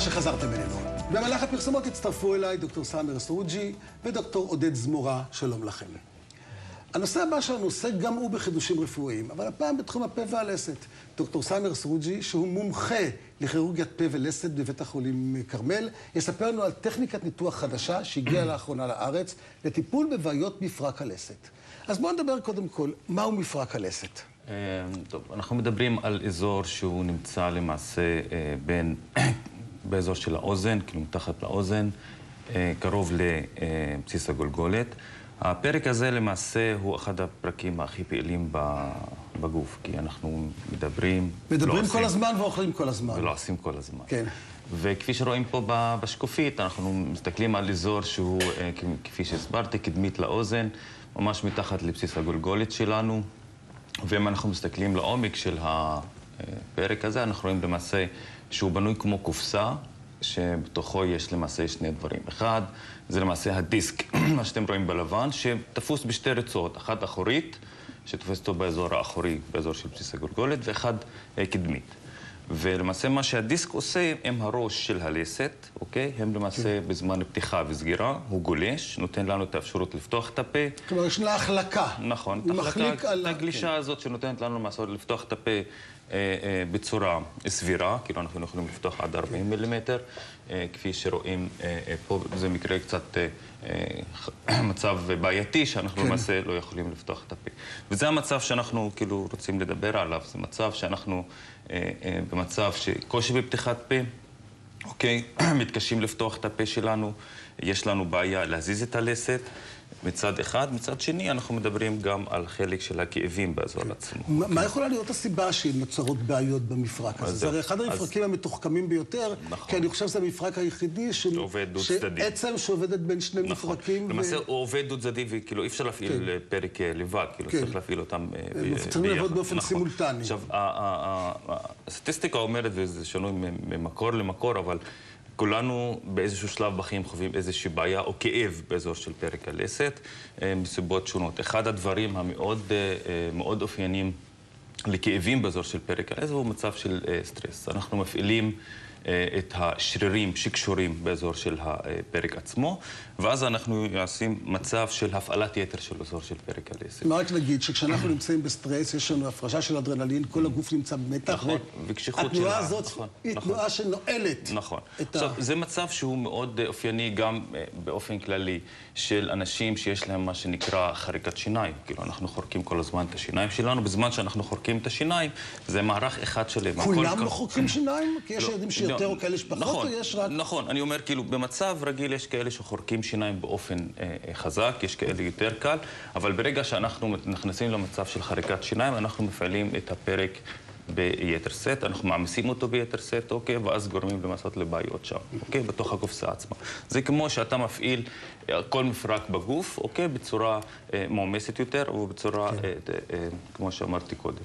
שחזרתם אלינו. במהלך הפרסומות הצטרפו אליי דוקטור סאמר סרוג'י ודוקטור עודד זמורה. שלום לכם. הנושא הבא שלנו עוסק גם הוא בחידושים רפואיים, אבל הפעם בתחום הפה והלסת. דוקטור סאמר סרוג'י, שהוא מומחה לכירורגיית פה ולסת בבית החולים כרמל, יספר לנו על טכניקת ניתוח חדשה שהגיעה לאחרונה לארץ לטיפול בבעיות מפרק הלסת. אז בואו נדבר קודם כל, מהו מפרק הלסת? טוב, אנחנו מדברים על אזור שהוא נמצא למעשה באזור של האוזן, כאילו מתחת לאוזן, קרוב לבסיס הגולגולת. הפרק הזה למעשה הוא אחד הפרקים הכי פעילים בגוף, כי אנחנו מדברים כל הזמן ואוכלים כל הזמן. ולא עושים כל הזמן. כן. וכפי שרואים פה בשקופית, אנחנו מסתכלים על אזור שהוא, כפי שהסברתי, קדמית לאוזן, ממש מתחת לבסיס הגולגולת שלנו. ואם אנחנו מסתכלים לעומק של הפרק הזה, אנחנו רואים למעשה שהוא בנוי כמו קופסה, שבתוכו יש למעשה שני דברים. אחד, זה למעשה הדיסק, מה שאתם רואים בלבן, שתפוס בשתי רצועות, אחת אחורית, שתופס אותו באזור האחורי, באזור של בסיס הגולגולת, ואחד קדמית. ולמעשה מה שהדיסק עושה עם הראש של הלסת, אוקיי? הם למעשה בזמן פתיחה וסגירה, הוא גולש, נותן לנו את האפשרות לפתוח את הפה. כלומר, יש לה החלקה. נכון, את הגלישה הזאת שנותנת לנו למעשה לפתוח את הפה בצורה סבירה, כאילו אנחנו יכולים לפתוח עד 40 מילימטר, כפי שרואים פה, זה מקרה קצת מצב בעייתי, שאנחנו למעשה לא יכולים לפתוח את הפה. וזה המצב שאנחנו כאילו רוצים לדבר עליו, זה מצב שאנחנו במצב שקושי בפתיחת פה, אוקיי? מתקשים לפתוח את הפה שלנו, יש לנו בעיה להזיז את הלסת, מצד אחד, מצד שני, אנחנו מדברים גם על חלק של הכאבים באזור עצמו. מה יכולה להיות הסיבה שנוצרות בעיות במפרק הזה? זה הרי אחד המפרקים המתוחכמים ביותר, כי אני חושב שזה המפרק היחידי שעצם שעובדת בין שני מפרקים. למעשה הוא עובד דו צדדי, וכאילו אי אפשר להפעיל פרק לבד, כאילו צריך להפעיל אותם ביחד. צריכים לעבוד באופן סימולטני. עכשיו, הסטטיסטיקה אומרת, וזה שנוי ממקור למקור, אבל כולנו באיזשהו שלב בחיים חווים איזושהי בעיה או כאב באזור של פרק הלסת מסיבות שונות. אחד הדברים המאוד אופייניים לכאבים באזור של פרק הלסת הוא מצב של סטרס. אנחנו מפעילים את השרירים שקשורים באזור של הפרק עצמו, ואז אנחנו עושים מצב של הפעלת יתר של אזור של פרק הלסת. מה רק נגיד שכשאנחנו נמצאים בסטרס, יש לנו הפרשה של אדרנלין, כל הגוף נמצא במתח, נכון, וקשיחות שלה. התנועה הזאת היא תנועה שנועלת. נכון. עכשיו, זה מצב שהוא מאוד אופייני גם באופן כללי של אנשים שיש להם מה שנקרא חריקת שיניים. כאילו, אנחנו חורקים כל הזמן את השיניים שלנו, בזמן שאנחנו חורקים את השיניים, זה מערך אחד שלם. כולם לא חורקים שיניים? כי יש ילדים שיותר או כאלה שפחות, או יש רק... נכון, אני אומר, כאילו, במצב רגיל יש כאלה שחורקים שיניים באופן חזק, יש כאלה יותר קל, אבל ברגע שאנחנו נכנסים למצב של חריקת שיניים, אנחנו מפעילים את הפרק ביתר סט, אנחנו מעמיסים אותו ביתר סט, אוקיי, ואז גורמים למעשות לבעיות שם, אוקיי, בתוך הקופסה עצמה. זה כמו שאתה מפעיל כל מפרק בגוף, אוקיי, בצורה מועמסת יותר, או בצורה, כמו שאמרתי קודם.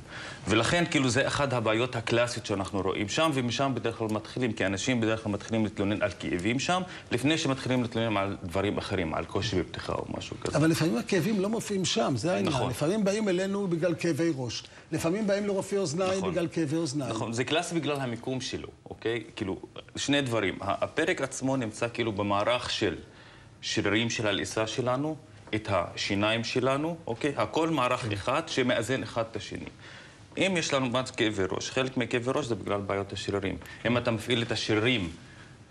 ולכן, כאילו, זה אחת הבעיות הקלאסיות שאנחנו רואים שם, ומשם בדרך כלל מתחילים, כי אנשים בדרך כלל מתחילים להתלונן על כאבים שם, לפני שמתחילים להתלונן על דברים אחרים, על קושי בפתיחה או משהו כזה. אבל לפעמים הכאבים לא מופיעים שם, זה העניין. נכון. לפעמים באים אלינו בגלל כאבי ראש. לפעמים באים לרופא אוזניים בגלל כאבי אוזניים. נכון, זה קלאסי בגלל המיקום שלו, אוקיי? כאילו, שני דברים. הפרק עצמו נמצא כאילו במערך של שרירים של הלעיסה שלנו, את השיניים שלנו, אוקיי? הכל מערך אחד שמאזן אחד את השני. אם יש לנו כאבי ראש, חלק מכאבי ראש זה בגלל בעיות השרירים. אם אתה מפעיל את השרירים,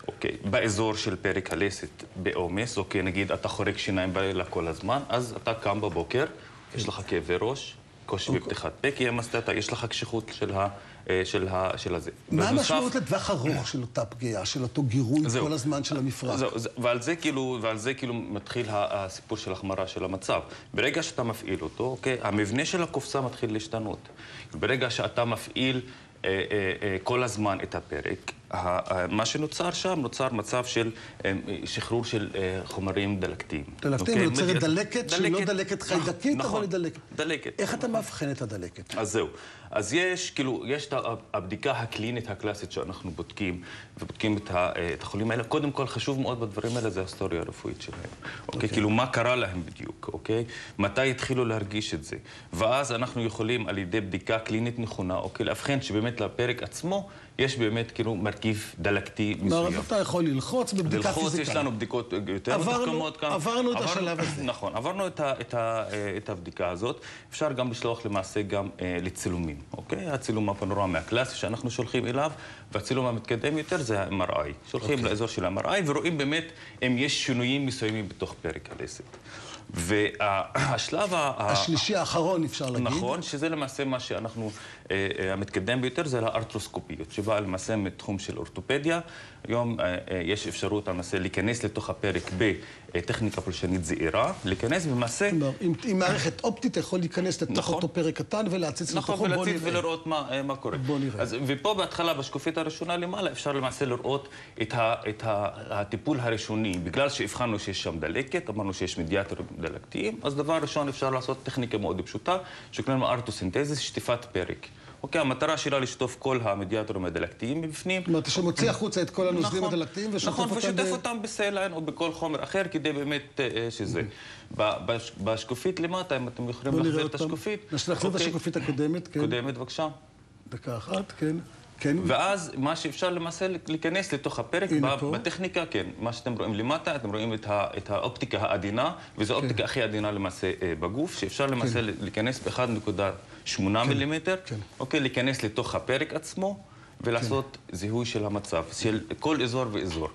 אוקיי, באזור של פרק הלסת בעומס, אוקיי, נגיד אתה חורק שיניים בלילה כל הזמן, אז אתה קם בבוקר, יש לך כאבי ראש, קושי בפתיחת פה, כי יש לך קשיחות של הזה. מה המשמעות לטווח ארוך של אותה פגיעה, של אותו גירוי כל הזמן של המפרק? ועל זה כאילו מתחיל הסיפור של החמרה של המצב. ברגע שאתה מפעיל אותו, אוקיי, המבנה של הקופסה מתחיל להשתנות. ברגע שאתה מפעיל כל הזמן את הפרק, מה שנוצר שם, נוצר מצב של שחרור של חומרים דלקתיים. דלקתיים, יוצרת דלקת, שהיא לא דלקת חיידקית, אבל היא דלקת. דלקת. איך אתה מאבחן את הדלקת? אז זהו. אז יש, כאילו, יש את הבדיקה הקלינית הקלאסית שאנחנו בודקים, ובודקים את החולים האלה. קודם כל, חשוב מאוד בדברים האלה, זה ההיסטוריה הרפואית שלהם. אוקיי? כאילו, מה קרה להם בדיוק, אוקיי? מתי התחילו להרגיש את זה? ואז אנחנו יכולים, על ידי בדיקה קלינית נכונה, אוקיי, להבחן שבאמת לפרק עצמו, יש באמת, כאילו, מרכיב דלקתי מסוים. אתה יכול ללחוץ בבדיקה פיזיקלית. ללחוץ, יש לנו בדיקות יותר מתוחכמות כאן. עברנו את השלב הזה. נכון, עברנו את הבדיקה הזאת. אפשר גם לשלוח למעשה גם לצילומים, אוקיי? הצילום הפנורמי הקלאסי שאנחנו שולחים אליו, והצילום המתקדם יותר זה ה-MRI. שולחים לאזור של ה-MRI ורואים באמת אם יש שינויים מסוימים בתוך פרק הלסת. והשלב השלישי האחרון אפשר להגיד. נכון, שזה למעשה מה שאנחנו, המתקדם ביותר זה הארתרוסקופיות, שבאה למעשה מתחום של אורתופדיה. היום יש אפשרות למעשה להיכנס לתוך הפרק בטכניקה פולשנית זעירה, להיכנס במעשה... עם מערכת אופטית יכול להיכנס לתוך אותו פרק קטן ולהציץ לתוכו. נכון, ולהציץ ולראות מה קורה. בוא נראה. ופה בהתחלה, בשקופית הראשונה למעלה, אפשר למעשה לראות את הטיפול הראשוני. בגלל שהבחנו שיש שם דלקת, אמרנו שיש מדיאטורים דלקתיים, אז דבר ראשון אפשר לעשות טכניקה מאוד פשוטה, שקוראים לה ארתוסינתזיס, שטיפת פרק. אוקיי, המטרה שלה לשטוף כל המדיאטורים הדלקתיים מבפנים. זאת אומרת, שמוציא החוצה את כל הנוזלים הדלקתיים ושוטף אותם בסלעין או בכל חומר אחר, כדי באמת שזה. בשקופית למטה, אם אתם יכולים להחזיר את השקופית. נחזיר את השקופית הקודמת, כן. קודמת, בבקשה. דקה אחת, כן. ואז מה שאפשר למעשה להיכנס לתוך הפרק, בטכניקה, כן, מה שאתם רואים למטה, אתם רואים את האופטיקה העדינה, וזו האופטיקה הכי עדינה למעשה בגוף, שאפשר למעשה להיכנס ב-1.8 מילימטר, אוקיי, להיכנס לתוך הפרק עצמו, ולעשות זיהוי של המצב, של כל אזור ואזור.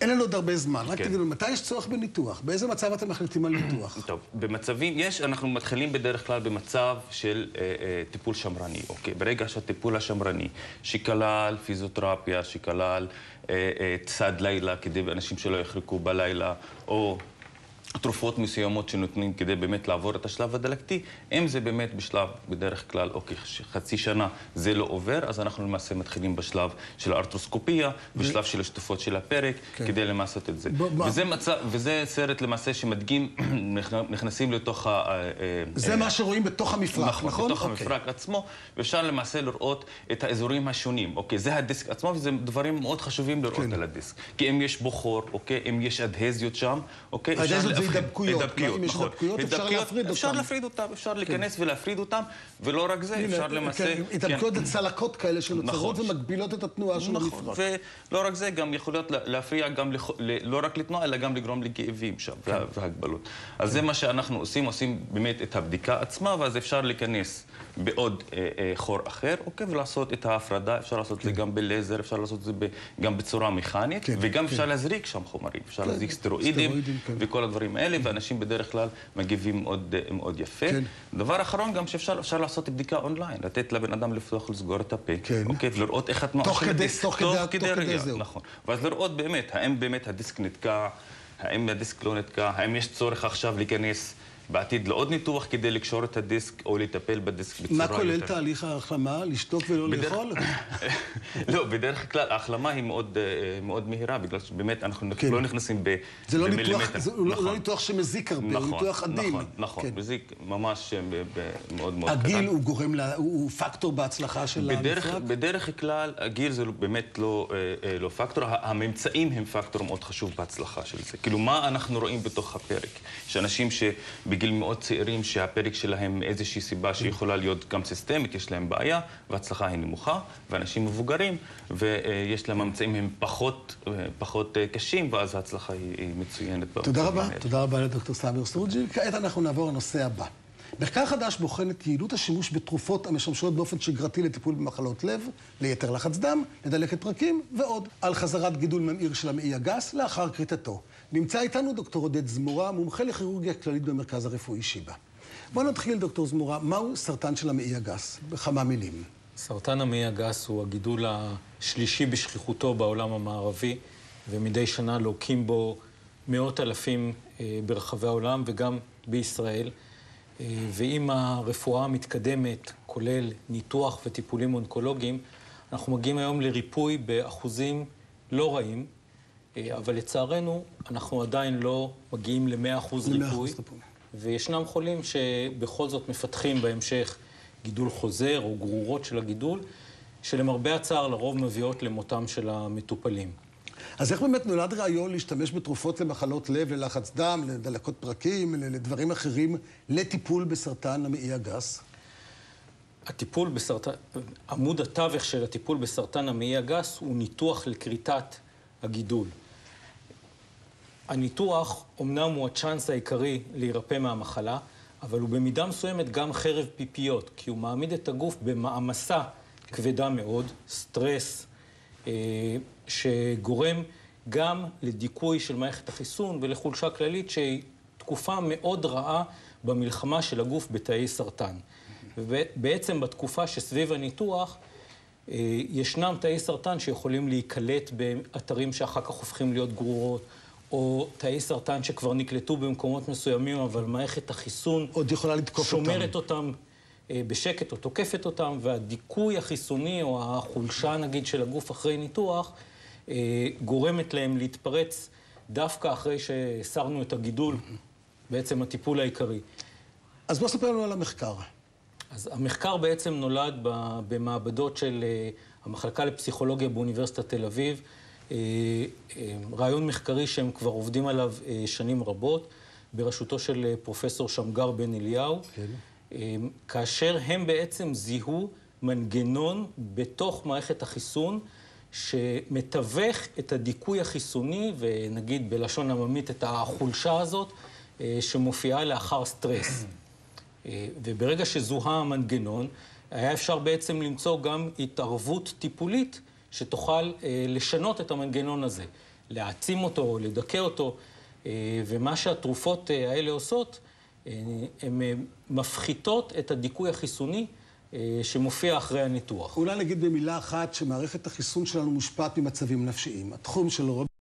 אין לנו עוד הרבה זמן, רק תגידו, מתי יש צורך בניתוח? באיזה מצב אתם מחליטים על ניתוח? טוב, במצבים, אנחנו מתחילים בדרך כלל במצב של טיפול שמרני, אוקיי? ברגע שהטיפול השמרני, שכלל פיזיותרפיה, שכלל צד לילה, כדי אנשים שלא יחרקו בלילה, או תרופות מסוימות שנותנים כדי באמת לעבור את השלב הדלקתי, אם זה באמת בשלב, בדרך כלל, אוקיי, חצי שנה זה לא עובר, אז אנחנו למעשה מתחילים בשלב של הארתרוסקופיה, בשלב של השטופות של הפרק, כדי למעשות את זה. וזה סרט למעשה שמדגים, נכנסים לתוך זה מה שרואים בתוך המפרק, נכון? בתוך המפרק עצמו, ואפשר למעשה לראות את האזורים השונים, אוקיי? זה הדיסק עצמו, וזה דברים מאוד חשובים לראות על הדיסק. כי אם יש בוחור, אוקיי? אם יש אדהזיות שם, אוקיי? זה הידבקויות. אם יש הידבקויות, אפשר להפריד אותם. אפשר להפריד אותם, אפשר להיכנס ולהפריד אותם, ולא רק זה, אפשר למעשה... הידבקויות זה צלקות כאלה שנוצרות ומגבילות את התנועה של המפרק. ולא רק זה, גם יכולות להפריע גם לא רק לתנועה, אלא גם לגרום לכאבים שם, והגבלות. אז זה מה שאנחנו עושים באמת את הבדיקה עצמה, ואז אפשר להיכנס בעוד חור אחר, אוקיי, ולעשות את ההפרדה, אפשר לעשות את זה גם בלייזר, אפשר לעשות את זה גם בצורה מכנית, וגם אפשר להזריק שם חומרים, אפשר להזריק סטרואידים וכל הדברים האלה, ואנשים בדרך כלל מגיבים מאוד יפה. דבר אחרון גם שאפשר לעשות בדיקה אונליין, לתת לבן אדם לפתוח ולסגור את הפה, אוקיי, ולראות איך התנועה של הדיסק, תוך כדי ראייה, נכון. ואז לראות באמת, האם באמת הדיסק נתקע, האם הדיסק לא נתקע, האם יש צורך עכשיו להיכנס בעתיד לעוד ניתוח כדי לקשור את הדיסק או לטפל בדיסק בצורה יותר. מה כולל תהליך ההחלמה? לשתוק ולא לאכול? לא, בדרך כלל ההחלמה היא מאוד מהירה, בגלל שבאמת אנחנו לא נכנסים במילימטר. זה לא ניתוח שמזיק הרבה, הוא ניתוח עדין. נכון, מזיק ממש מאוד מאוד קטן. הגיל הוא פקטור בהצלחה של המפרק? בדרך כלל הגיל זה באמת לא פקטור, הממצאים הם פקטור מאוד חשוב בהצלחה של זה. כאילו מה אנחנו רואים בתוך הפרק? שאנשים בגיל מאוד צעירים שהפרק שלהם איזושהי סיבה שיכולה להיות גם סיסטמית, יש להם בעיה, וההצלחה היא נמוכה, ואנשים מבוגרים, ויש להם ממצאים הם פחות קשים, ואז ההצלחה היא מצוינת. תודה רבה לדוקטור סאמר סרוג'י. כעת אנחנו נעבור לנושא הבא. מחקר חדש בוחן את יעילות השימוש בתרופות המשמשות באופן שגרתי לטיפול במחלות לב, ליתר לחץ דם, לדלקת פרקים ועוד. על חזרת גידול ממאיר של המעי הגס לאחר כריתתו. נמצא איתנו דוקטור עודד זמורה, מומחה לכירורגיה כללית במרכז הרפואי שיבא. בואו נתחיל, דוקטור זמורה, מהו סרטן של המעי הגס? בכמה מילים. סרטן המעי הגס הוא הגידול השלישי בשכיחותו בעולם המערבי, ומדי שנה לוקים בו מאות אלפים ברחבי העולם וגם בישראל. ואם הרפואה המתקדמת כולל ניתוח וטיפולים אונקולוגיים, אנחנו מגיעים היום לריפוי באחוזים לא רעים, אבל לצערנו אנחנו עדיין לא מגיעים ל-100% ריפוי, וישנם חולים שבכל זאת מפתחים בהמשך גידול חוזר או גרורות של הגידול, שלמרבה הצער לרוב מביאות למותם של המטופלים. אז איך באמת נולד רעיון להשתמש בתרופות למחלות לב, ללחץ דם, לדלקות פרקים, לדברים אחרים, לטיפול בסרטן המעי הגס? הטיפול בסרטן, עמוד התווך של הטיפול בסרטן המעי הגס הוא ניתוח לכריתת הגידול. הניתוח אומנם הוא הצ'אנס העיקרי להירפא מהמחלה, אבל הוא במידה מסוימת גם חרב פיפיות, כי הוא מעמיד את הגוף במעמסה כבדה מאוד, סטרס, שגורם גם לדיכוי של מערכת החיסון ולחולשה כללית שהיא תקופה מאוד רעה במלחמה של הגוף בתאי סרטן. ובעצם בתקופה שסביב הניתוח ישנם תאי סרטן שיכולים להיקלט באתרים שאחר כך הופכים להיות גרורות, או תאי סרטן שכבר נקלטו במקומות מסוימים, אבל מערכת החיסון עוד יכולה לתקוף שומרת אותם בשקט או תוקפת אותם, והדיכוי החיסוני או החולשה נגיד של הגוף אחרי ניתוח גורמת להם להתפרץ דווקא אחרי שהסרנו את הגידול, בעצם הטיפול העיקרי. אז בוא ספר לנו על המחקר. אז המחקר בעצם נולד במעבדות של המחלקה לפסיכולוגיה באוניברסיטת תל אביב, רעיון מחקרי שהם כבר עובדים עליו שנים רבות, בראשותו של פרופסור שמגר בן אליהו, כאשר הם בעצם זיהו מנגנון בתוך מערכת החיסון, שמתווך את הדיכוי החיסוני, ונגיד בלשון עממית את החולשה הזאת, שמופיעה לאחר סטרס. וברגע שזוהה המנגנון, היה אפשר בעצם למצוא גם התערבות טיפולית שתוכל לשנות את המנגנון הזה, להעצים אותו, לדכא אותו, ומה שהתרופות האלה עושות, הן מפחיתות את הדיכוי החיסוני שמופיע אחרי הניתוח. אולי נגיד במילה אחת שמערכת החיסון שלנו מושפעת ממצבים נפשיים. התחום של